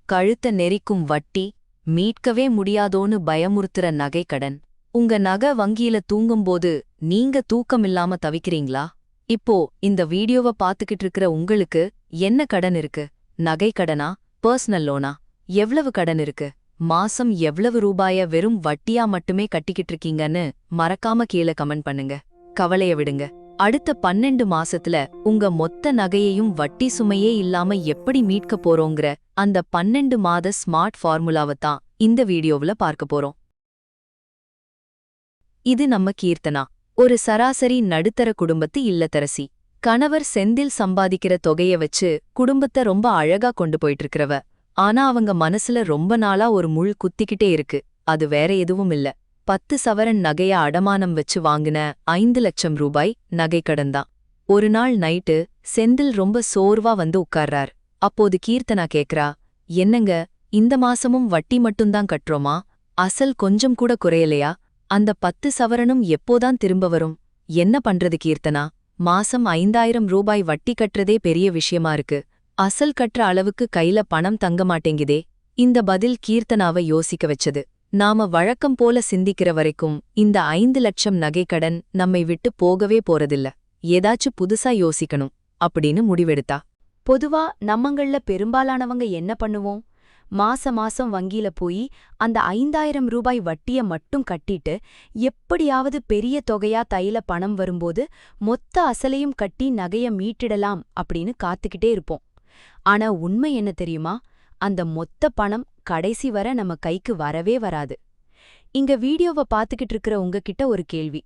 கழுத்த நெரிக்கும் வட்டி, மீட்கவே முடியாதோன்னு பயமுறுத்துற நகைக்கடன். உங்க நகை வங்கியில தூங்கும்போது நீங்க தூக்கமில்லாம தவிக்கிறீங்களா? இப்போ இந்த வீடியோவை பாத்துக்கிட்டு இருக்கிற உங்களுக்கு என்ன கடன் இருக்கு? நகைக்கடனா, பர்சனல் லோனா? எவ்வளவு கடன் இருக்கு? மாசம் எவ்வளவு ரூபாய வெறும் வட்டியா மட்டுமே கட்டிக்கிட்டு இருக்கீங்கன்னு மறக்காம கீழே கமெண்ட் பண்ணுங்க. கவலைய விடுங்க. அடுத்த 12 மாசத்துல உங்க மொத்த நகையையும் வட்டி சுமையே இல்லாம எப்படி மீட்க போறோங்கிற அந்த 12 மாத ஸ்மார்ட் ஃபார்முலாவத்தான் இந்த வீடியோவுல பார்க்க போறோம். இது நம்ம கீர்த்தனா, ஒரு சராசரி நடுத்தர குடும்பத்து இல்லத்தரசி. கணவர் செந்தில் சம்பாதிக்கிற தொகைய வச்சு குடும்பத்தை ரொம்ப அழகா கொண்டு போயிட்டு இருக்கிறவ. ஆனா அவங்க மனசுல ரொம்ப நாளா ஒரு முள் குத்திக்கிட்டே இருக்கு. அது வேற எதுவும் இல்ல, 10 சவரன் நகைய அடமானம் வச்சு வாங்கின 5 லட்சம் ரூபாய் நகைக்கடன் தான். ஒரு நாள் நைட்டு செந்தில் ரொம்ப சோர்வா வந்து உட்கார்றார். அப்போது கீர்த்தனா கேக்குறா, என்னங்க, இந்த மாசமும் வட்டி மட்டும்தான் கட்டுறோமா? அசல் கொஞ்சம் கூட குறையலையா? அந்த 10 சவரனும் எப்போதான் திரும்ப வரும்? என்ன பண்றது கீர்த்தனா? மாசம் 5000 ரூபாய் வட்டி கட்டுறதே பெரிய விஷயமா இருக்கு. அசல் கட்டுற அளவுக்கு கையில பணம் தங்க மாட்டேங்குதே. இந்த பதில் கீர்த்தனாவை யோசிக்க வச்சது. நாம வழக்கம் போல சிந்திக்கிற வரைக்கும் இந்த 5 லட்சம் நகைக்கடன் நம்மை விட்டு போகவே போறதில்ல. ஏதாச்சும் புதுசா யோசிக்கணும் அப்படின்னு முடிவெடுத்தா. பொதுவா நம்மங்கள்ல பெரும்பாலானவங்க என்ன பண்ணுவோம்? மாசம் வங்கியில போய் அந்த 5000 ரூபாய் வட்டிய மட்டும் கட்டிட்டு, எப்படியாவது பெரிய தொகையா தையில பணம் வரும்போது மொத்த அசலையும் கட்டி நகைய மீட்டிடலாம் அப்படின்னு காத்துக்கிட்டே இருப்போம். ஆனா உண்மை என்ன தெரியுமா? அந்த மொத்த பணம் கடைசி வர நம்ம கைக்கு வரவே வராது. இங்க வீடியோவை பாத்துக்கிட்டு இருக்கிற உங்ககிட்ட ஒரு கேள்வி.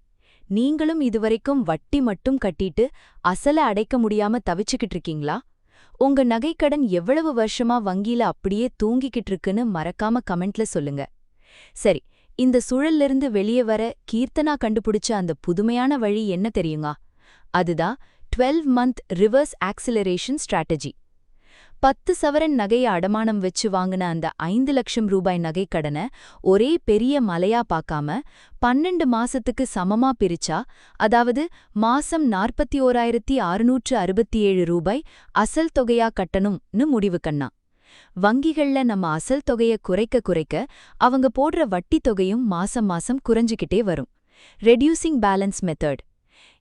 நீங்களும் இதுவரைக்கும் வட்டி மட்டும் கட்டிட்டு அசல அடைக்க முடியாம தவிச்சுக்கிட்டு இருக்கீங்களா? உங்க நகைக்கடன் எவ்வளவு வருஷமா வங்கியில அப்படியே தூங்கிக்கிட்டு இருக்குன்னு மறக்காம கமெண்ட்ல சொல்லுங்க. சரி, இந்த சுழல்லிருந்து வெளியே வர கீர்த்தனா கண்டுபிடிச்ச அந்த புதுமையான வழி என்ன தெரியுங்க? அதுதான் 12 மந்த் ரிவர்ஸ் ஆக்சிலரேஷன் ஸ்ட்ராட்டஜி. 10 சவரன் நகைய அடமானம் வச்சு வாங்கின அந்த 5 லட்சம் ரூபாய் நகைக்கடனை ஒரே பெரிய மலையா பார்க்காம 12 மாசத்துக்கு சமமா பிரிச்சா, அதாவது மாசம் 41,667 ரூபாய் அசல் தொகையா கட்டணும்னு முடிவு கண்ணா. வங்கிகள்ல நம்ம அசல் தொகைய குறைக்க குறைக்க அவங்க போடுற வட்டி தொகையும் மாசம் குறைஞ்சுக்கிட்டே வரும். Reducing balance method.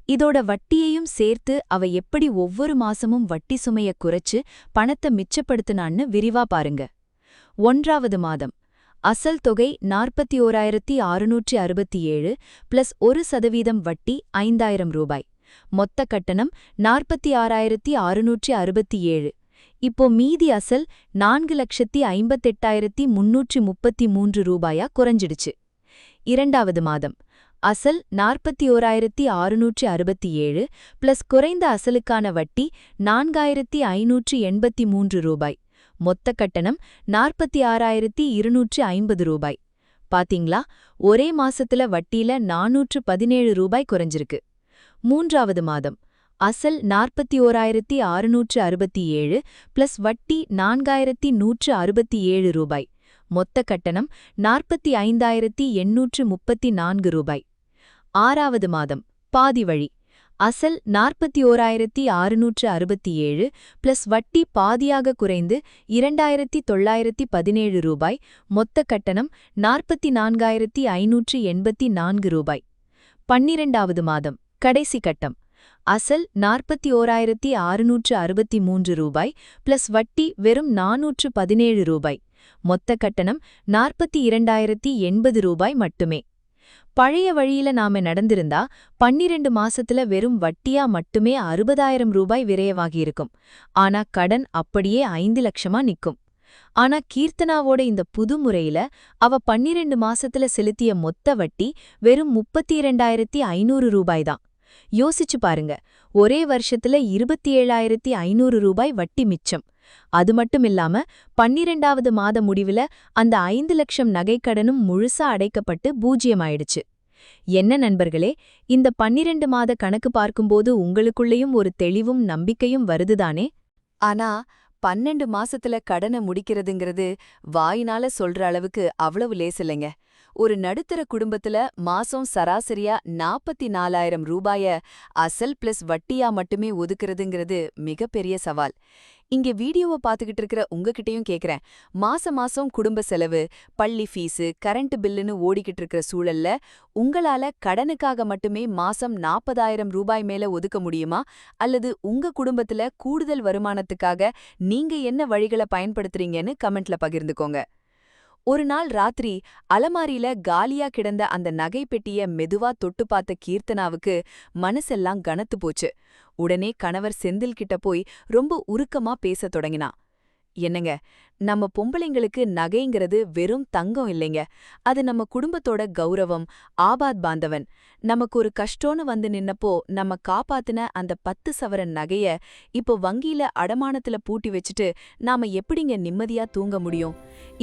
இதோட வட்டியையும் சேர்த்து அவ எப்படி ஒவ்வொரு மாசமும் வட்டி சுமைய குறைச்சு பணத்தை மிச்சப்படுத்தினான்னு விரிவா பாருங்க. 1வது மாதம் அசல் தொகை 41,667 பிளஸ் 1% வட்டி 5000 ரூபாய். மொத்த கட்டணம் 46,667. இப்போ மீதி அசல் 4,58,333 ரூபாயா குறைஞ்சிடுச்சு. 2வது மாதம் அசல் 41,667 பிளஸ் குறைந்த அசலுக்கான வட்டி 4,583 ரூபாய். மொத்த கட்டணம் 46,250 ரூபாய். பாத்தீங்களா, ஒரே மாசத்துல வட்டியில 417 ரூபாய் குறைஞ்சிருக்கு. 3வது மாதம் அசல் 41,667 பிளஸ் வட்டி 4,167 ரூபாய். மொத்த கட்டணம் 45,834 ரூபாய். 6வது மாதம் பாதி வழி. அசல் 41,667 பிளஸ் வட்டி பாதியாக குறைந்து 2,917 ரூபாய். மொத்த கட்டணம் 44,584 ரூபாய். 12வது மாதம் கடைசி கட்டம். அசல் 41,663 ரூபாய் பிளஸ் வட்டி வெறும் 417 ரூபாய். மொத்த கட்டணம் 42,080 ரூபாய் மட்டுமே. பழைய வழியில நாம நடந்திருந்தா 12 மாசத்துல வெறும் வட்டியா மட்டுமே 60,000 ரூபாய் விரயமாகியிருக்கும். ஆனா கடன் அப்படியே 5 லட்சமா நிக்கும். ஆனா கீர்த்தனாவோட இந்த புது முறையில அவ 12 மாசத்துல செலுத்திய மொத்த வட்டி வெறும் 32,500 ரூபாய் தான். யோசிச்சு பாருங்க, ஒரே வருஷத்துல 27,500 ரூபாய் வட்டி மிச்சம். அது மட்டுமில்லாம 12வது மாத முடிவுல அந்த 5 லட்சம் நகைக்கடனும் முழுசா அடைக்கப்பட்டு பூஜ்யமாயிடுச்சு. என்ன நண்பர்களே, இந்த 12 மாத கணக்கு பார்க்கும்போது உங்களுக்குள்ளேயும் ஒரு தெளிவும் நம்பிக்கையும் வருதுதானே? ஆனா 12 மாசத்துல கடனை முடிக்கிறதுங்கிறது வாயினால சொல்ற அளவுக்கு அவ்வளவு லேசில்லைங்க. ஒரு நடுத்தர குடும்பத்துல மாசம் சராசரியா 44,000 ரூபாய அசல் பிளஸ் வட்டியா மட்டுமே ஒதுக்குறதுங்கிறது மிகப்பெரிய சவால். இங்க வீடியோவை பார்த்துக்கிட்டு இருக்கிற உங்ககிட்டயும் கேக்குறேன். மாசம் மாசம் குடும்ப செலவு, பள்ளி ஃபீஸு, கரண்ட் பில்லுன்னு ஓடிக்கிட்டு இருக்கிற சூழல்ல உங்களால கடனுக்காக மட்டுமே மாசம் 40,000 ரூபாய் மேல ஒதுக்க முடியுமா? அல்லது உங்க குடும்பத்துல கூடுதல் வருமானத்துக்காக நீங்க என்ன வழிகளை பயன்படுத்துறீங்கன்னு கமெண்ட்ல பகிர்ந்துக்கோங்க. ஒரு நாள் ராத்திரி அலமாரியில காலியா கிடந்த அந்த நகை பெட்டிய மெதுவா தொட்டு பார்த்த கீர்த்தனாவுக்கு மனசெல்லாம் கனத்து போச்சு. உடனே கணவர் செந்தில் கிட்ட போய் ரொம்ப உருக்கமா பேசத் தொடங்கினா. என்னங்க, நம்ம பொம்பளைங்களுக்கு நகைங்கிறது வெறும் தங்கம் இல்லைங்க. அது நம்ம குடும்பத்தோட கௌரவம், ஆபாத் பாந்தவன். நமக்கு ஒரு கஷ்டம்னு வந்து நின்னப்போ நம்ம காப்பாத்துன அந்த 10 சவரன் நகைய இப்போ வங்கியில அடமானத்துல பூட்டி வச்சுட்டு நாம எப்படிங்க நிம்மதியா தூங்க முடியும்?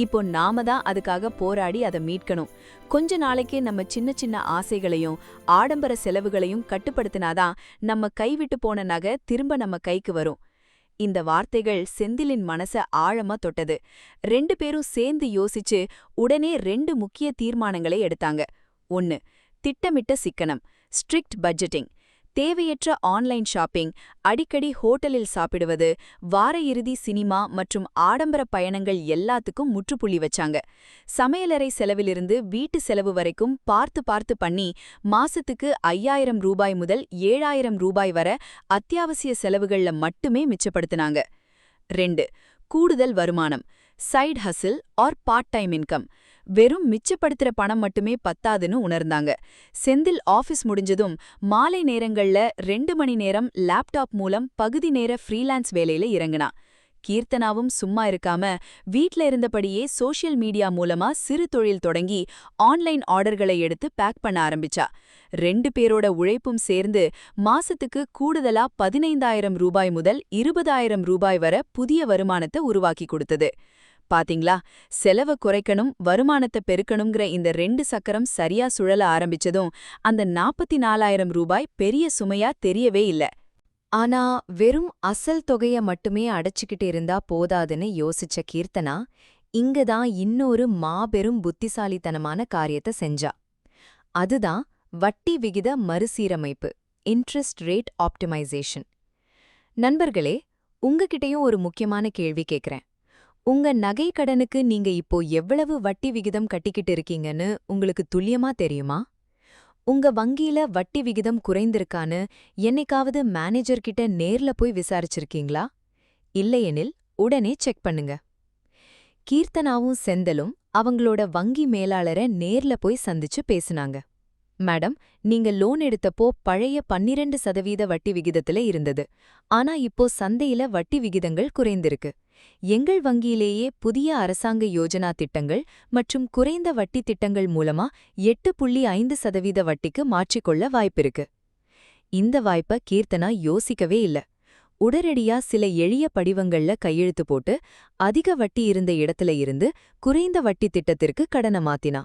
இப்போ நாம தான் அதுக்காக போராடி அதை மீட்கணும். கொஞ்ச நாளைக்கே நம்ம சின்ன சின்ன ஆசைகளையும் ஆடம்பர செலவுகளையும் கட்டுப்படுத்தினாதான் நம்ம கைவிட்டு போன நகை திரும்ப நம்ம கைக்கு வரும். இந்த வார்த்தைகள் செந்திலின் மனச ஆழமா தொட்டது. 2 பேரும் சேர்ந்து யோசிச்சு உடனே 2 முக்கிய தீர்மானங்களை எடுத்தாங்க. 1. திட்டமிட்ட சிக்கனம், ஸ்ட்ரிக்ட் பட்ஜெட்டிங். தேவையற்ற ஆன்லைன் ஷாப்பிங், அடிக்கடி ஹோட்டலில் சாப்பிடுவது, வார இறுதி சினிமா மற்றும் ஆடம்பர பயணங்கள் எல்லாத்துக்கும் முற்றுப்புள்ளி வச்சாங்க. சமையலறை செலவிலிருந்து வீட்டு செலவு வரைக்கும் பார்த்து பார்த்து பண்ணி மாசத்துக்கு 5,000 ரூபாய் முதல் 7,000 ரூபாய் வர அத்தியாவசிய செலவுகள்ல மட்டுமே மிச்சப்படுத்தினாங்க. 2. கூடுதல் வருமானம், side hustle or part time income. வெறும் மிச்சப்படுத்துற பணம் மட்டுமே பத்தாதுன்னு உணர்ந்தாங்க. செந்தில் ஆபீஸ் முடிஞ்சதும் மாலை நேரங்கள்ல 2 மணி நேரம் லேப்டாப் மூலம் பகுதி நேர ஃப்ரீலான்ஸ் வேலையில இறங்குனா. கீர்த்தனாவும் சும்மா இருக்காம வீட்ல இருந்தபடியே சோஷியல் மீடியா மூலமா சிறு தொழில் தொடங்கி ஆன்லைன் ஆர்டர்களை எடுத்து பேக் பண்ண ஆரம்பிச்சா. 2 பேரோட உழைப்பும் சேர்ந்து மாசத்துக்கு கூடுதலா 15,000 ரூபாய் முதல் 20,000 ரூபாய் வர புதிய வருமானத்தை உருவாக்கி கொடுத்தது. பாத்தீங்களா, செலவை குறைக்கணும், வருமானத்தை பெருக்கணுங்கிற இந்த 2 சக்கரம் சரியா சுழல ஆரம்பிச்சதும் அந்த 44,000 ரூபாய் பெரிய சுமையா தெரியவே இல்ல. ஆனா வெறும் அசல் தொகைய மட்டுமே அடைச்சுக்கிட்டு இருந்தா போதாதுன்னு யோசிச்ச கீர்த்தனா இங்கதான் இன்னொரு மாபெரும் புத்திசாலித்தனமான காரியத்தை செஞ்சா. அதுதான் வட்டி விகித மறுசீரமைப்பு, இன்ட்ரெஸ்ட் ரேட் ஆப்டிமைசேஷன். நண்பர்களே, உங்ககிட்டயும் ஒரு முக்கியமான கேள்வி கேக்குறேன். உங்க நகை கடனுக்கு நீங்க இப்போ எவ்வளவு வட்டி விகிதம் கட்டிக்கிட்டு இருக்கீங்கன்னு உங்களுக்கு துல்லியமா தெரியுமா? உங்க வங்கியில வட்டி விகிதம் குறைந்திருக்கான்னு என்னைக்காவது மேனேஜர் கிட்ட நேர்ல போய் விசாரிச்சிருக்கீங்களா? இல்லையெனில் உடனே செக் பண்ணுங்க. கீர்த்தனாவும் செந்தலும் அவங்களோட வங்கி மேலாளரை நேர்ல போய் சந்திச்சு பேசுனாங்க. மேடம், நீங்க லோன் எடுத்தப்போ பழைய 12% வட்டி விகிதத்துல இருந்தது. ஆனா இப்போ சந்தையில வட்டி விகிதங்கள் குறைந்திருக்கு. எங்கள் வங்கியிலேயே புதிய அரசாங்க யோஜனா திட்டங்கள் மற்றும் குறைந்த வட்டி திட்டங்கள் மூலமா 8.5% வட்டிக்கு மாற்றிக்கொள்ள வாய்ப்பிருக்கு. இந்த வாய்ப்ப கீர்த்தனா யோசிக்கவே இல்ல. உடனடியா சில எளிய படிவங்கள்ல கையெழுத்து போட்டு அதிக வட்டி இருந்த இடத்துல இருந்து குறைந்த வட்டி திட்டத்திற்கு கடனை மாத்தினா.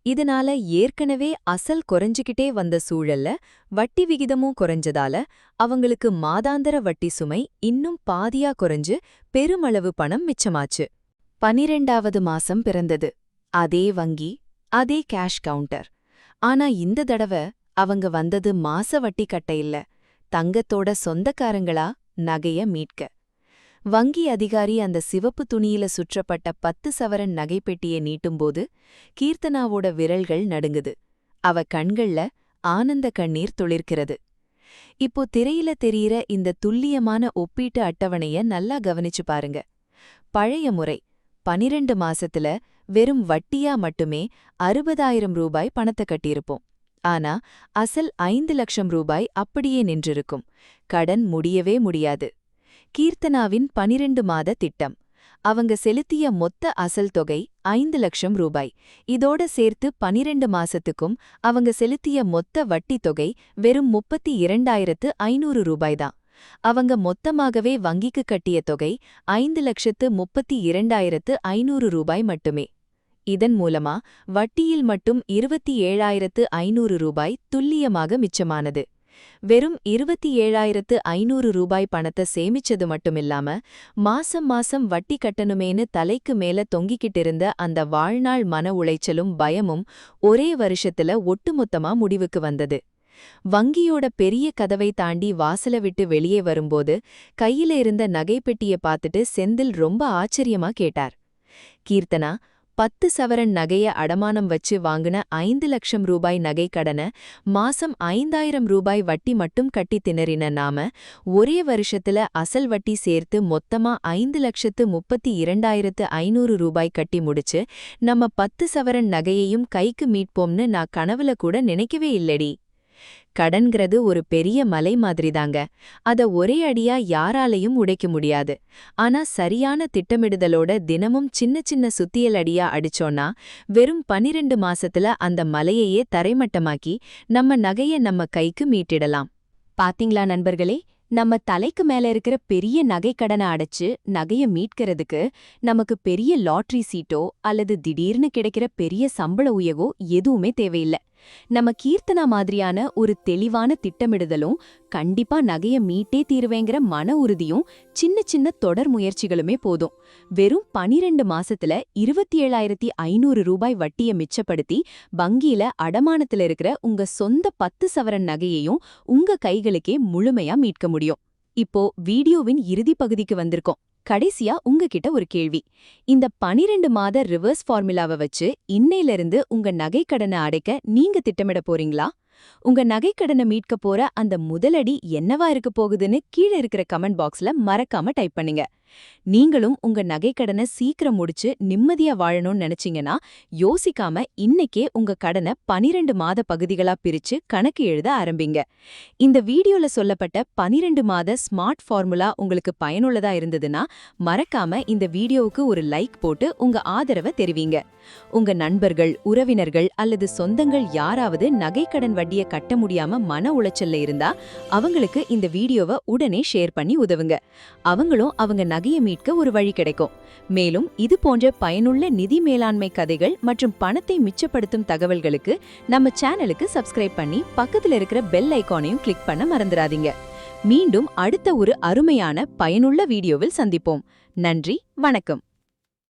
இதனால ஏற்கனவே அசல் குறைஞ்சுக்கிட்டே வந்த சூழல்ல வட்டி விகிதமும் குறைஞ்சதால அவங்களுக்கு மாதாந்திர வட்டி சுமை இன்னும் பாதியா குறைஞ்சு பெருமளவு பணம் மிச்சமாச்சு. 12வது மாசம் பிறந்தது. அதே வங்கி, அதே கேஷ் கவுண்டர். ஆனா இந்த தடவை அவங்க வந்தது மாச வட்டி கட்ட இல்ல, தங்கத்தோட சொந்தக்காரங்களா நகைய மீட்க. வங்கி அதிகாரி அந்த சிவப்பு துணியில சுற்றப்பட்ட 10 சவரன் நகைப்பெட்டியை நீட்டும்போது கீர்த்தனாவோட விரல்கள் நடுங்குது. அவ கண்கள்ல ஆனந்த கண்ணீர் துளிர்க்கிறது. இப்போ திரையில தெரியிற இந்த துல்லியமான ஒப்பீட்டு அட்டவணைய நல்லா கவனிச்சு பாருங்க. பழைய முறை 12 மாசத்துல வெறும் வட்டியா மட்டுமே 60,000 ரூபாய் பணத்தை கட்டியிருப்போம். ஆனா அசல் 5 லட்சம் ரூபாய் அப்படியே நின்றிருக்கும். கடன் முடியவே முடியாது. கீர்த்தனாவின் 12 மாத திட்டம். அவங்க செலுத்திய மொத்த அசல் தொகை 5 லட்சம் ரூபாய். இதோட சேர்த்து 12 மாசத்துக்கும் அவங்க செலுத்திய மொத்த வட்டி தொகை வெறும் 32,500 ரூபாய் தான். அவங்க மொத்தமாகவே வங்கிக்கு கட்டிய தொகை 5,32,500 ரூபாய் மட்டுமே. இதன் மூலமா வட்டியில் மட்டும் 27,500 ரூபாய் துல்லியமாக மிச்சமானது. வெறும் 27,500 ரூபாய் பணத்தை சேமிச்சது மட்டுமில்லாம மாசம் மாசம் வட்டி கட்டணுமேனு தலைக்கு மேல தொங்கிக்கிட்டு இருந்த அந்த வாழ்நாள் மன உளைச்சலும் பயமும் ஒரே வருஷத்துல ஒட்டுமொத்தமா முடிவுக்கு வந்தது. வங்கியோட பெரிய கதவை தாண்டி வாசல விட்டு வெளியே வரும்போது கையில இருந்த நகைப்பெட்டிய பார்த்துட்டு செந்தில் ரொம்ப ஆச்சரியமா கேட்டார். கீர்த்தனா, 10 சவரன் நகைய அடமானம் வச்சு வாங்குன 5 லட்சம் ரூபாய் நகை கடன மாசம் 5000 ரூபாய் வட்டி மட்டும் கட்டி திணறின நாம ஒரே வருஷத்துல அசல் வட்டி சேர்த்து மொத்தமா 5,32,500 ரூபாய் கட்டி முடிச்சு நம்ம 10 சவரன் நகையையும் கைக்கு மீட்போம்னு நான் கனவுல கூட நினைக்கவே இல்லடி. கடன்கிறது ஒரு பெரிய மலை மாதிரிதாங்க. அத ஒரே அடியா யாராலையும் உடைக்க முடியாது. ஆனா சரியான திட்டமிடுதலோட தினமும் சின்ன சின்ன சுத்தியல் அடியா அடிச்சோன்னா வெறும் 12 மாசத்துல அந்த மலையையே தரைமட்டமாக்கி நம்ம நகைய நம்ம கைக்கு மீட்டிடலாம். பாத்தீங்களா நண்பர்களே, நம்ம தலைக்கு மேல இருக்கிற பெரிய நகைக்கடனை அடைச்சு நகைய மீட்கிறதுக்கு நமக்கு பெரிய லாட்டரி சீட்டோ அல்லது திடீர்னு கிடைக்கிற பெரிய சம்பள உயர்வோ எதுவுமே தேவையில்ல. நம்ம கீர்த்தனா மாதிரியான ஒரு தெளிவான திட்டமிடுதலும் கண்டிப்பா நகைய மீட்டே தீருவேங்கிற மன உறுதியும் சின்ன சின்ன தொடர் முயற்சிகளுமே போதும். வெறும் 12 மாசத்துல 27,500 ரூபாய் வட்டிய மிச்சப்படுத்தி வங்கியில அடமானத்துல இருக்கிற உங்க சொந்த 10 சவரன் நகையையும் உங்க கைகளுக்கே முழுமையா மீட்க முடியும். இப்போ வீடியோவின் இறுதி பகுதிக்கு வந்திருக்கோம். கடைசியா உங்ககிட்ட ஒரு கேள்வி. இந்த 12 மாத ரிவர்ஸ் ஃபார்முலாவை வச்சு இன்னையிலிருந்து உங்க நகைக்கடனை அடைக்க நீங்க திட்டமிட போறீங்களா? உங்க நகைக்கடனை மீட்க போற அந்த முதலடி என்னவா இருக்க போகுதுன்னு கீழே இருக்கிற கமெண்ட் பாக்ஸ்ல மறக்காம டைப் பண்ணுங்க. நீங்களும் உங்க நகைக்கடனை சீக்கிரம் முடிச்சு நிம்மதியா வாழணும்னு நினைச்சீங்கன்னா யோசிக்காம இன்னைக்கே உங்க கடனை 12 மாத பகுதிகளா பிரிச்சு கணக்கு எழுத ஆரம்பிங்க. இந்த வீடியோல சொல்லப்பட்ட 12 மாத ஸ்மார்ட் ஃபார்முலா உங்களுக்கு பயனுள்ளதா இருந்ததுன்னா மறக்காம இந்த வீடியோவுக்கு ஒரு லைக் போட்டு உங்க ஆதரவை தெரிவிங்க. உங்க நண்பர்கள், உறவினர்கள் அல்லது சொந்தங்கள் யாராவது நகைக்கடன் வட்டியை கட்ட முடியாம மன உளைச்சல்ல இருந்தா அவங்களுக்கு இந்த வீடியோவை உடனே ஷேர் பண்ணி உதவுங்க. அவங்களும் அவங்க நகையை மீட்க ஒரு வழி கிடைக்கும். மேலும் இது போன்ற பயனுள்ள நிதி மேலாண்மை கதைகள் மற்றும் பணத்தை மிச்சப்படுத்தும் தகவல்களுக்கு நம்ம சேனலுக்கு சப்ஸ்கிரைப் பண்ணி பக்கத்துல இருக்கிற பெல் ஐகானையும் கிளிக் பண்ண மறந்துடாதீங்க. மீண்டும் அடுத்த ஒரு அருமையான பயனுள்ள வீடியோவில் சந்திப்போம். நன்றி, வணக்கம்.